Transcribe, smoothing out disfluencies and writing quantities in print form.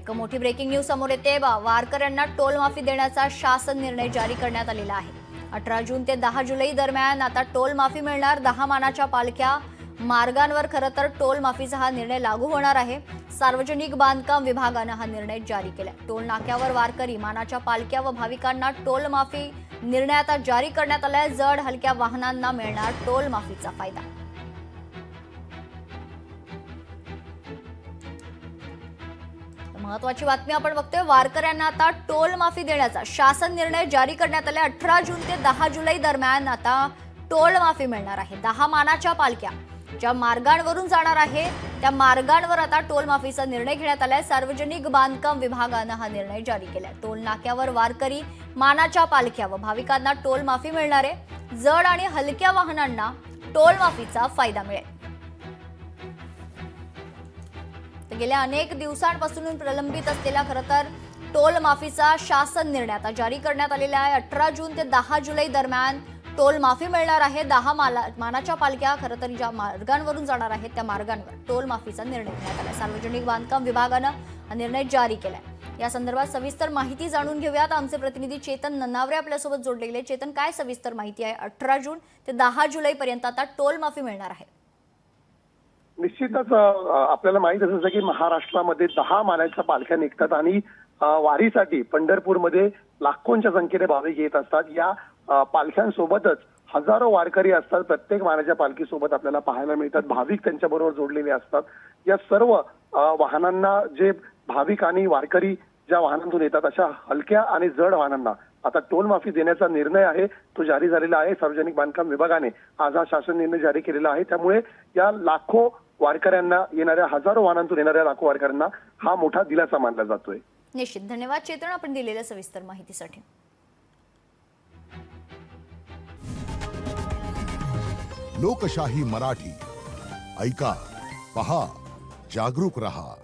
एक मोठी breaking news समोर येते। वारकऱ्यांना टोल माफी देण्याचा शासन निर्णय जारी करण्यात आलेला आहे। 18 जून ते 10 जुलै दरम्यान आता टोल माफी मिळणार। 10 मानाच्या पालख्या मार्गांवर खरं तर टोल माफीचा हा निर्णय लागू होणार आहे। सार्वजनिक बांधकाम विभागाने हा निर्णय जारी केलाय। टोल नाक्यावर वारकरी मानाच्या पालख्या व भाविकांना टोल माफी निर्णय आता जारी करण्यात आलाय। जड हलक्या वाहनांना मिळणार टोल माफीचा फायदा। महत्वाची बातमी आपण बघतोय। वारकऱ्यांना आता टोल माफी देण्याचा शासन निर्णय जारी करण्यात आला। 18 जून ते 10 जुलै दरम्यान आता टोल माफी मिळणार आहे। 10 मानाच्या पालख्या ज्या मार्गांवरून जाणार आहे त्या मार्गांवर आता टोल माफीचा निर्णय घेण्यात आलाय। सार्वजनिक बांधकाम विभागाने हा निर्णय जारी केलाय। टोल नाक्यावर वारकरी मानाच्या पालख्या व भाविकांना टोल माफी मिळणार आहे। जड आणि हलक्या वाहनांना टोल माफीचा फायदा मिळेल। गेल्या अनेक दिवसांपासून प्रलंबित असलेला खरं तर टोल माफीचा शासन निर्णय आता जारी करण्यात आलेला आहे। 18 जून ते 10 जुलै दरम्यान टोल माफी मिळणार आहे। 10 मानाच्या पालख्या खरं तर ज्या मार्गांवरून जाणार आहेत त्या मार्गांवर टोल माफीचा निर्णय घेण्यात आला। सार्वजनिक बांधकाम विभागाने हा निर्णय जारी केलाय। या संदर्भात सविस्तर माहिती जाणून घेऊयात। आमचे प्रतिनिधी चेतन ननावरे आपल्यासोबत जोडलेले। चेतन, काय सविस्तर माहिती आहे? 18 जून ते 10 जुलै पर्यंत आता टोल माफी मिळणार आहे। निश्चितच आपल्याला माहित असेल की महाराष्ट्रामध्ये 10 मानाच्या पालख्या निघतात आणि वारीसाठी पंढरपूरमध्ये लाखोंच्या संख्येने भाविक येत असतात। या पालख्यांसोबतच हजारो वारकरी असतात। प्रत्येक मानाच्या पालखीसोबत आपल्याला पाहायला मिळतात भाविक त्यांच्याबरोबर जोडलेले असतात। या सर्व वाहनांना जे भाविक आणि वारकरी ज्या वाहनांतून येतात अशा हलक्या आणि जड वाहनांना आता टोल माफी देण्याचा निर्णय आहे तो जारी झालेला आहे। सार्वजनिक बांधकाम विभागाने आज हा शासन निर्णय जारी केलेला आहे। त्यामुळे या लाखो वारकऱ्यांना येणाऱ्या हजारो वाहनांतून येणाऱ्या लाखो वारकऱ्यांना हा मोठा दिलासा मानला जातोय। निश्चित धन्यवाद चेतन, आपण दिलेल्या सविस्तर माहितीसाठी। लोकशाही मराठी ऐका, पहा, जागरूक रहा।